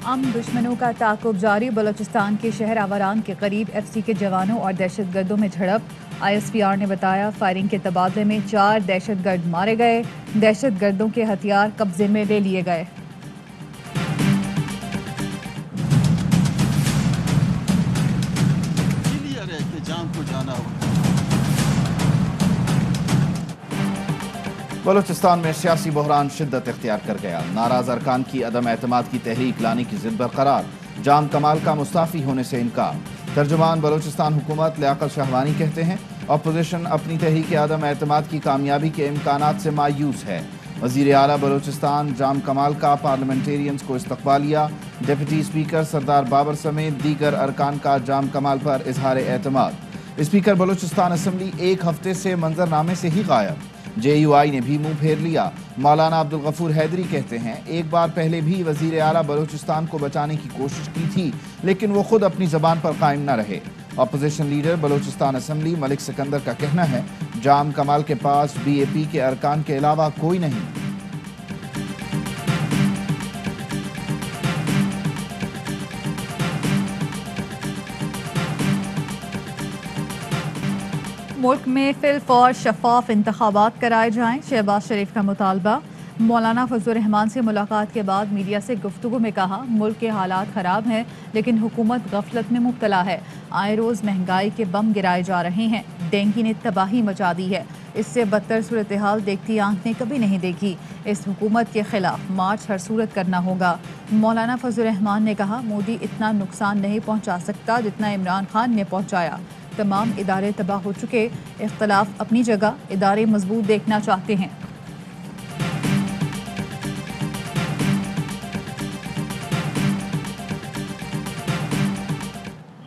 दुश्मनों का ताक़ुब जारी। बलोचिस्तान के शहर आवारान के करीब FC के जवानों और दहशतगर्दों में झड़प। ISPR ने बताया फायरिंग के तबादले में 4 दहशतगर्द मारे गए। दहशतगर्दों के हथियार कब्जे में ले लिए गए। बलूचिस्तान में सियासी बहरान शिद्दत इख्तियार कर गया। नाराज अरकान की अदम एतमाद की तहरीक लाने की जिद बरकरार। जाम कमाल का मुस्ताफ़ी होने से इनकार। तर्जुमान बलूचिस्तान हुकूमत लियाकत शाहवानी कहते हैं अपोजिशन अपनी तहरीक अदम एतमाद की कामयाबी के इम्कानात से मायूस है। वज़ीर आला बलूचिस्तान जाम कमाल का पार्लियामेंटेरियंस को इस्तकबालिया। डिप्टी स्पीकर सरदार बाबर समेत दीगर अरकान का जाम कमाल पर इजहार एतमाद। स्पीकर बलूचिस्तान असम्बली एक हफ्ते से मंजरनामे से ही गायब। JUI ने भी मुंह फेर लिया। मौलाना अब्दुल गफूर हैदरी कहते हैं एक बार पहले भी वज़ीर आला बलूचिस्तान को बचाने की कोशिश की थी, लेकिन वो खुद अपनी ज़बान पर कायम न रहे। Opposition leader Balochistan assembly Malik Sikandar का कहना है जाम कमाल के पास BAP के अरकान के अलावा कोई नहीं। मुल्क में फिल्फ और शफाफ इंतखाबात कराए जाएं, शहबाज शरीफ का मुतालबा। मौलाना फजलुर रहमान से मुलाकात के बाद मीडिया से गुफ्तगू में कहा मुल्क के हालात ख़राब हैं लेकिन हुकूमत गफलत में मुब्तला है। आए रोज़ महंगाई के बम गिराए जा रहे हैं। डेंगू ने तबाही मचा दी है। इससे बदतर सूरत हाल देखती आंख ने कभी नहीं देखी। इस हुकूमत के खिलाफ मार्च हर सूरत करना होगा। मौलाना फजलुर रहमान ने कहा मोदी इतना नुकसान नहीं पहुँचा सकता जितना इमरान खान ने पहुँचाया। तमाम इदारे तबाह हो चुके। इख्तलाफ अपनी जगह, इदारे मजबूत देखना चाहते हैं।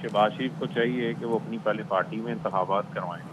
शहबाज शरीफ को चाहिए कि वो अपनी पहले पार्टी में इंतखाबात करवाएं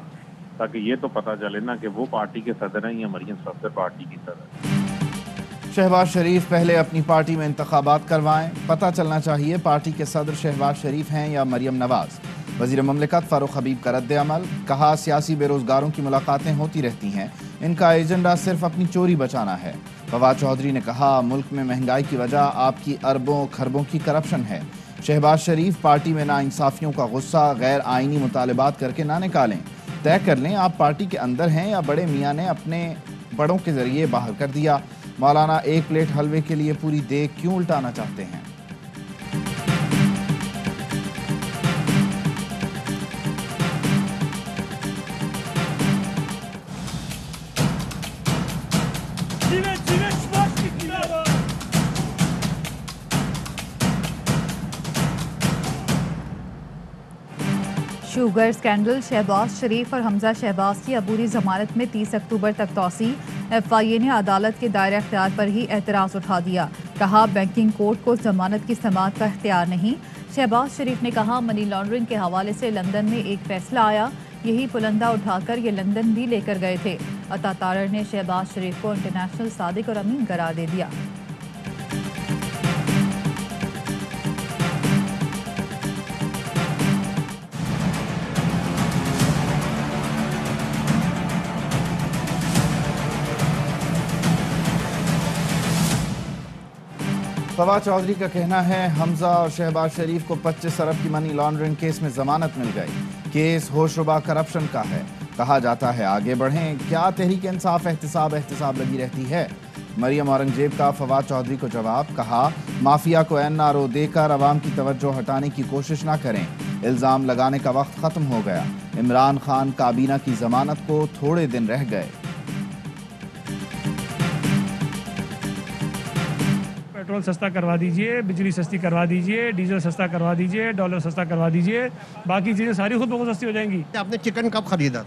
ताकि ये तो पता चले ना कि वो पार्टी के सदर हैं या मरियम सफदर पार्टी की सदर। शहबाज शरीफ पहले अपनी पार्टी में इंतखाबात करवाएं। पता चलना चाहिए पार्टी के सदर शहबाज शरीफ हैं या मरियम नवाज। वज़ीर ममलिकत फारूक हबीब का रद्द अमल। कहा सियासी बेरोजगारों की मुलाकातें होती रहती हैं, इनका एजेंडा सिर्फ अपनी चोरी बचाना है। फवाद चौधरी ने कहा मुल्क में महंगाई की वजह आपकी अरबों खरबों की करप्शन है। शहबाज शरीफ पार्टी में नाइंसाफियों का गुस्सा गैर आइनी मुतालबात करके ना निकालें। तय कर लें आप पार्टी के अंदर हैं या बड़े मियाँ ने अपने बड़ों के जरिए बाहर कर दिया। मौलाना एक प्लेट हलवे के लिए पूरी देग क्यों उल्टाना चाहते हैं? Sugar scandal. शहबाज शरीफ और हमजा शहबाज की अबूरी जमानत में 30 अक्टूबर तक तौसी। FIA ने अदालत के दायरे अख्तियार पर ही एतराज़ उठा दिया। कहा बैंकिंग कोर्ट को जमानत की समाअत का इख्तियार नहीं। शहबाज शरीफ ने कहा मनी लॉन्ड्रिंग के हवाले से लंदन में एक फैसला आया, यही पुलंदा उठाकर ये लंदन भी लेकर गए थे। अता तारर ने शहबाज शरीफ को इंटरनेशनल सादिक और अमीन करार दे दिया। फवाद चौधरी का कहना है हमजा और शहबाज शरीफ को 25 अरब की मनी लॉन्ड्रिंग केस में जमानत मिल गई। केस होशरुबा करप्शन का है। कहा जाता है आगे बढ़ें, क्या तहरीक इंसाफ एहतिसाब लगी रहती है। मरियम औरंगजेब का फवाद चौधरी को जवाब। कहा माफिया को NRO देकर अवाम की तवज्जो हटाने की कोशिश ना करें। इल्ज़ाम लगाने का वक्त ख़त्म हो गया। इमरान खान काबीना की जमानत को थोड़े दिन रह गए। पेट्रोल सस्ता करवा दीजिए, बिजली सस्ती करवा दीजिए, डीजल सस्ता करवा दीजिए, डॉलर सस्ता करवा दीजिए, बाकी चीज़ें सारी खुद बहुत सस्ती हो जाएंगी। आपने चिकन कब खरीदा?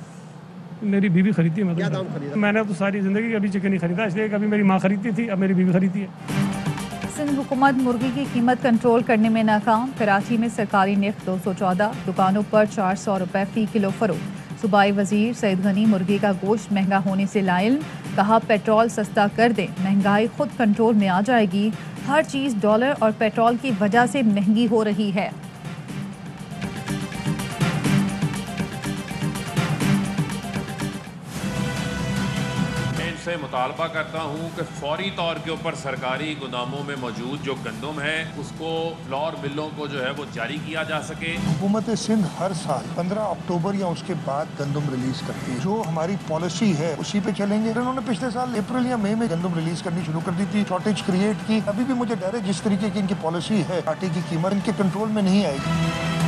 मेरी बीवी खरीदती है। क्या दाम खरीदा? मैंने तो सारी ज़िंदगी कभी चिकन नहीं खरीदा, इसलिए कभी मेरी माँ खरीदती थी, अब मेरी बीवी खरीदती है। सिंध हुकूमत मुर्गी की कीमत कंट्रोल करने में नाकाम। कराची में सरकारी निर्ख 214, दुकानों पर 400 रुपए फी किलो फरोख्त। सूबाई वजीर सईद गनी मुर्गी का गोश्त महंगा होने से लाइल। कहा पेट्रोल सस्ता कर दें, महंगाई खुद कंट्रोल में आ जाएगी। हर चीज़ डॉलर और पेट्रोल की वजह से महंगी हो रही है। से मुतालबा करता हूँ कि फौरी तौर के ऊपर सरकारी गोदामों में मौजूद जो गंदम है उसको फ्लोर मिलों को जो है वो जारी किया जा सके। हुकूमत सिंध हर साल 15 अक्टूबर या उसके बाद गंदम रिलीज करती है। जो हमारी पॉलिसी है उसी पे चलेंगे। इन्होंने पिछले साल अप्रैल या मई में गंदम रिलीज करनी शुरू कर दी थी, शॉर्टेज क्रिएट की। अभी भी मुझे डर है जिस तरीके की इनकी पॉलिसी है आटे की कीमत इनके कंट्रोल में नहीं आएगी।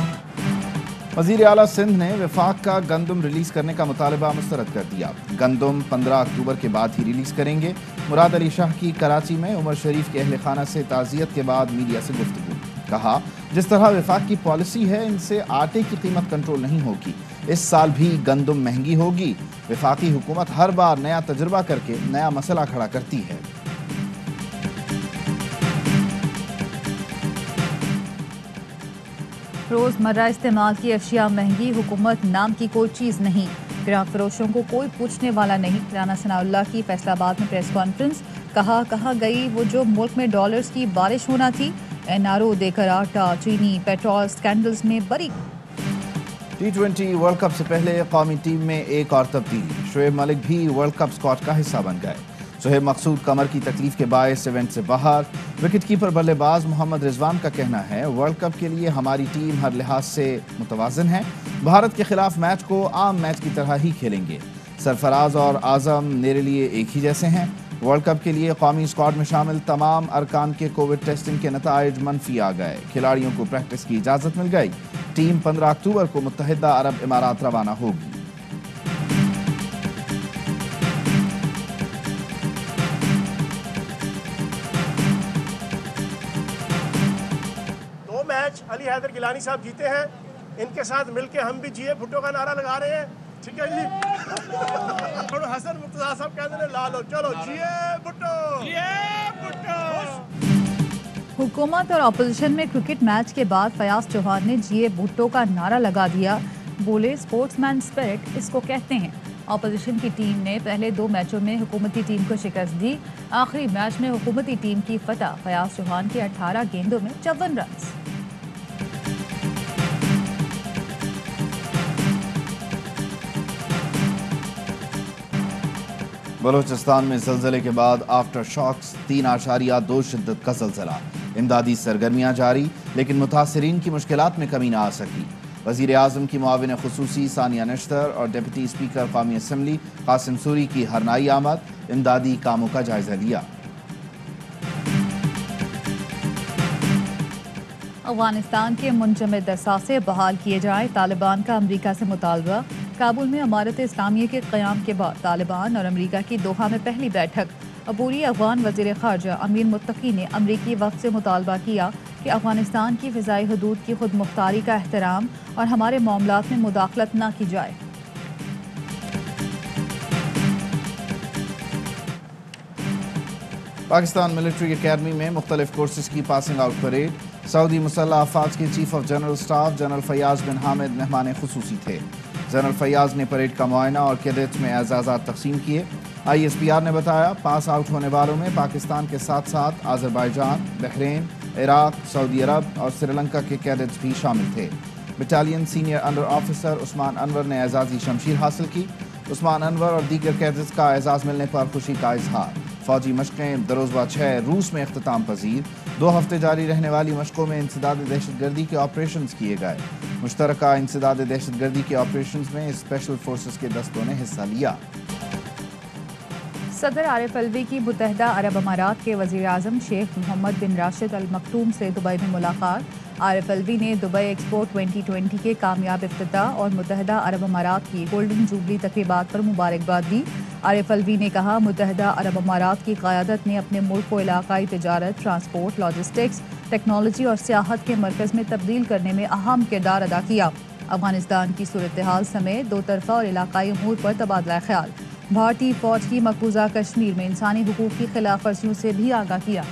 वज़ीर आला सिंध ने वफाक का गंदम रिलीज करने का मुतालबा मुस्तरद कर दिया। गंदम 15 अक्टूबर के बाद ही रिलीज करेंगे। मुराद अली शाह की कराची में उमर शरीफ के अहल खाना से ताज़ियत के बाद मीडिया से गुफ्तगू। कहा, जिस तरह वफाक की पॉलिसी है इनसे आटे की कीमत कंट्रोल नहीं होगी। इस साल भी गंदम महंगी होगी। वफाकी हुकूमत हर बार नया तजुर्बा करके नया मसला खड़ा करती है। रोज़मर्रा इस्तेमाल की अशिया महंगी, हुकूमत नाम की कोई चीज़ नहीं, ग्राहक फरोशों को कोई पूछने वाला नहीं। राना सनाउल्लाह की फैसलाबाद में प्रेस कॉन्फ्रेंस। कहाँ गई वो जो मुल्क में डॉलर्स की बारिश होना थी। NRO देकर आटा, चीनी, पेट्रोल स्कैंडल्स में बरी। T20 वर्ल्ड कप से पहले कौमी टीम में एक और तब्दीली। शोएब मलिक भी वर्ल्ड कप स्क्वाड का हिस्सा बन गए। सोहेब मकसूद कमर की तकलीफ के बायस इवेंट से बाहर। विकेट कीपर बल्लेबाज मोहम्मद रिजवान का कहना है, वर्ल्ड कप के लिए हमारी टीम हर लिहाज से मुतवाज़िन है। भारत के खिलाफ मैच को आम मैच की तरह ही खेलेंगे। सरफराज और आजम मेरे लिए एक ही जैसे हैं। वर्ल्ड कप के लिए कौमी स्क्वाड में शामिल तमाम अरकान के कोविड टेस्टिंग के नताइज मनफी आ गए। खिलाड़ियों को प्रैक्टिस की इजाज़त मिल गई। टीम 15 अक्टूबर को मुत्तहिदा अरब इमारात रवाना होगी। अली हैदर गिलानी साहब जीते हैं, इनके साथ मिलके हम भी जिए भुट्टो का नारा लगा रहे हैं। ठीक है जी। और हसन मुर्तजा साहब कहते हैं ला लो, चलो जिए भुट्टो, जिए भुट्टो। हुकूमत और अपोजिशन में क्रिकेट मैच के बाद फयाज चौहान ने जिए भुट्टो का नारा लगा दिया। बोले, स्पोर्ट्समैन स्पिरिट इसको कहते हैं। अपोजिशन की टीम ने पहले 2 मैचों में हुकूमती टीम को शिकस्त दी। आखिरी मैच में हुकूमती टीम की फतह। फयाज चौहान के 18 गेंदों में 54 रन। बलूचिस्तान में ज़लज़ले के बाद आफ्टर शॉक्स 3.2 शिद्दत का ज़लज़ला। इमदादी सरगर्मियाँ जारी, लेकिन मुतासरीन की मुश्किलात में कमी न आ सकी। वज़ीर आज़म की मुआविन ख़ुसूसी सानिया नश्तर और डिप्टी स्पीकर कौमी असम्बली कासिम सूरी की हरनाई आमद। इमदादी कामों का जायज़ा लिया। अफगानिस्तान के मुंजमद असासे बहाल किए जाएं। तालिबान का अमरीका से मुतालबा। काबुल में अमारत इस्लामिया के क़याम के बाद तालिबान और अमरीका की दोहा में पहली बैठक। अबूरी अफगान वज़ीर ख़ारजा अमीर मुत्तकी ने अमरीकी वफ़द से मुतालबा किया कि अफगानिस्तान की फ़िज़ाई हदूद की खुद मुख्तारी का एहतराम और हमारे मामलात में मुदाखलत न की जाए। पाकिस्तान मिलिट्री अकेडमी में मुख्तलिफ कोर्सेज की पासिंग आउट परेड। सऊदी मुसल्लह अफ़वाज के chief of general staff general Fayaz bin Hamid मेहमान खुसूसी थे। जनरल फयाज ने परेड का मुआयना और कैडेट्स में एजाज़ात तकसीम किए। ISPR ने बताया, पास आउट होने वालों में पाकिस्तान के साथ साथ आज़रबाईजान, बहरीन, इराक, सऊदी अरब और श्रीलंका के कैडेट्स भी शामिल थे। Battalion senior under officer Usman Anwar ने एजाज़ी शमशीर हासिल की। उस्मान अनवर और दीगर कैडेट्स का एजाज़ मिलने पर खुशी का इजहार। फौजी मशक़ें दरोज़ा 6 रूस में इख्तिताम पजीर। 2 हफ्ते जारी रहने वाली मशक़ों में इंसदाद दहशतगर्दी के ऑपरेशन किए गए। मुश्तरका इंसदाद दहशतगर्दी के ऑपरेशन में स्पेशल फोर्सेस के दस्तों ने हिस्सा लिया। सदर आरिफ अलवी की मुत्तहिदा अरब अमारात के वज़ीर आज़म शेख मोहम्मद बिन राशिद अल मखतूम से दुबई में मुलाकात। आरिफ अलवी ने दुबई एक्सपो 2020 के कामयाब इफ्तिताह और मुत्तहिदा अरब अमारात की गोल्डन जुबली तक़रीबात पर मुबारकबाद दी। आरिफ अलवी ने कहा, मुत्तहिदा अरब अमारात की क़यादत ने अपने मुल्क को इलाक़ाई तिजारत, ट्रांसपोर्ट, लॉजिस्टिक्स, टेक्नोलॉजी और सियाहत के मरकज़ में तब्दील करने में अहम किरदार अदा किया। अफगानिस्तान की सूरत हाल समेत 2 तरफ़ा और इलाक़ाई अमूर पर तबादला ख्याल। भारतीय फ़ौज की मकबूजा कश्मीर में इंसानी हुकूक की खिलाफ वर्जियों से भी आगाह किया।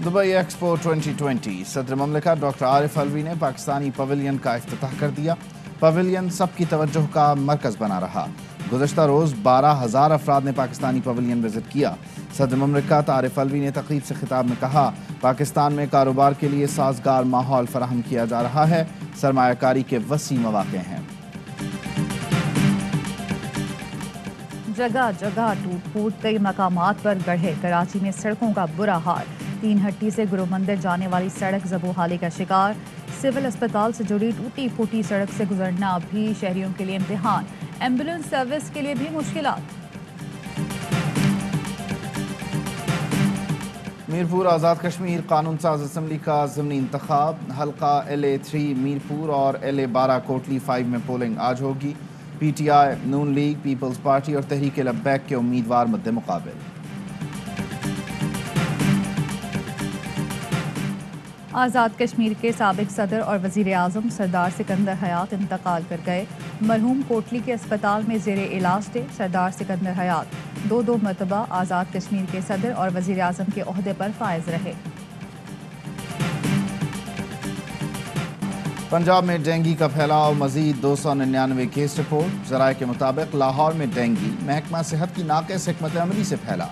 दुबई एक्सपो 2020 सदर ममलिकत डॉक्टर आरिफ अलवी ने पाकिस्तानी पवेलियन का इफ्तिताह कर दिया। पवेलियन सबकी तवज्जो का मरकज़ बना रहा। गुज़श्ता रोज़ 12,000 अफराद ने पाकिस्तानी पवेलियन विज़िट किया। सदर ममलिकत आरिफ अलवी ने तकरीब से खिताब में कहा, पाकिस्तान में कारोबार के लिए साजगार माहौल फराहम किया जा रहा है। सरमायाकारी के वसी मौक़े हैं। जगह जगह टूट फूट, कई मकामात पर गढ़े। कराची में सड़कों का बुरा हाल, 3 हट्टी से गुरु मंदिर जाने वाली सड़क ज़बूहाली का शिकार। सिविल अस्पताल से जुड़ी टूटी फूटी सड़क से गुजरना भी शहरियों के लिए इम्तिहान। एम्बुलेंस सर्विस के लिए भी मुश्किलात। मीरपुर आज़ाद कश्मीर कानून साज असम्बली का ज़िमनी इंतखाब, हल्का LA3 मीरपुर और LA12 कोटली 5 में पोलिंग आज होगी। PTI, नून लीग, पीपल्स पार्टी और तहरीक लब्बैक के उम्मीदवार मद्दे मुकाबिल। आज़ाद कश्मीर के साबिक सदर और वज़ीर आज़म सरदार सिकंदर हयात इंतकाल कर गए। मरहूम कोटली के अस्पताल में ज़ेरे इलाज थे। सरदार सिकंदर हयात 2 मरतबा आज़ाद कश्मीर के सदर और वज़ीर आज़म के ओहदे पर फायज रहे। पंजाब में डेंगू का फैलाव, मजीद 299 केस रिपोर्ट। ज़राए के मुताबिक लाहौर में डेंगू महकमा सेहत की नाक़िस हिकमत अमली से फैला।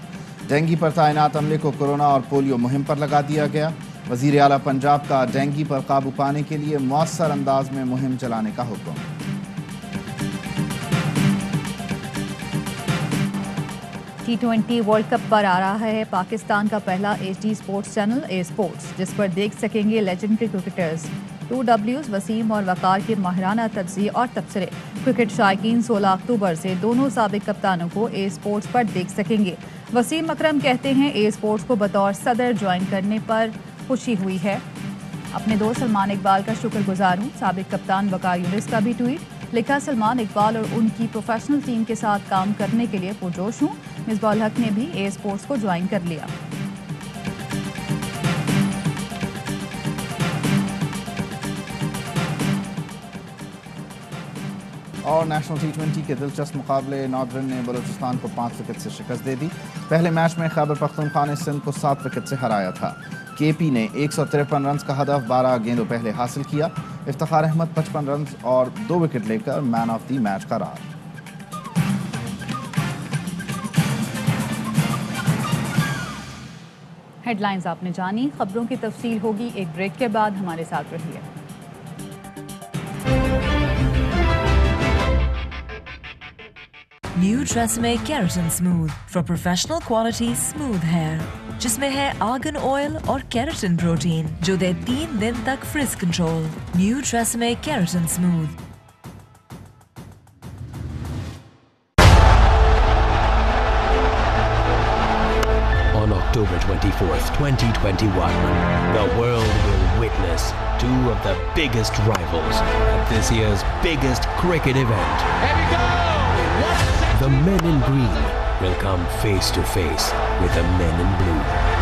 डेंगू पर तैनात अमले को कोरोना और पोलियो मुहिम पर लगा दिया गया। वज़ीर आला पंजाब का डेंगू पर काबू पाने के लिए मौसर अंदाज में मुहिम चलाने का हुक्म। T20 वर्ल्ड कप पर आ रहा है पाकिस्तान का पहला HD स्पोर्ट्स चैनल ए स्पोर्ट्स, जिस पर देख सकेंगे लेजेंडरी क्रिकेटर्स 2Ws वसीम और वकार के माहिराना तज्ज़िये और तबसरे। क्रिकेट शायकीन 16 अक्टूबर से दोनों साबिक कप्तानों को ए स्पोर्ट्स पर देख सकेंगे। वसीम अकरम कहते हैं ए स्पोर्ट्स को बतौर सदर ज्वाइन करने पर खुशी हुई है। अपने दोस्त सलमान इकबाल का शुक्रगुजार हूँ। साबिक कप्तान वकार यूनिस का भी ट्वीट लिखा, सलमान इकबाल और उनकी प्रोफेशनल टीम के साथ काम करने के लिए पुरजोश हूँ। मिसबाह हक ने भी ए स्पोर्ट्स को ज्वाइन कर लिया। और नेशनल T20 के दिलचस्प मुकाबले, नॉर्दर्न ने बलूचिस्तान को 5 विकेट से शिकस्त दे दी। पहले मैच में खैबर पख्तूनख्वा ने सिंध को 7 विकेट से हराया था। KP ने 153 रन का हदफ 12 गेंदों पहले हासिल किया। इफ्तिखार अहमद 55 रन और 2 विकेट लेकर मैन ऑफ द मैच करार। हेडलाइंस आपने जानी, खबरों की तफसील होगी एक ब्रेक के बाद। हमारे साथ रहिए। New TRESemme keratin smooth for professional quality smooth hair, जिसमें है आर्गन ऑयल और केराटिन प्रोटीन जो दे 3 दिन तक frizz control. New TRESemme keratin smooth. On October 24th, 2021, the world will witness 2 of the biggest rivals at this year's biggest cricket event. Here we go! The men in green will come face to face with the men in blue.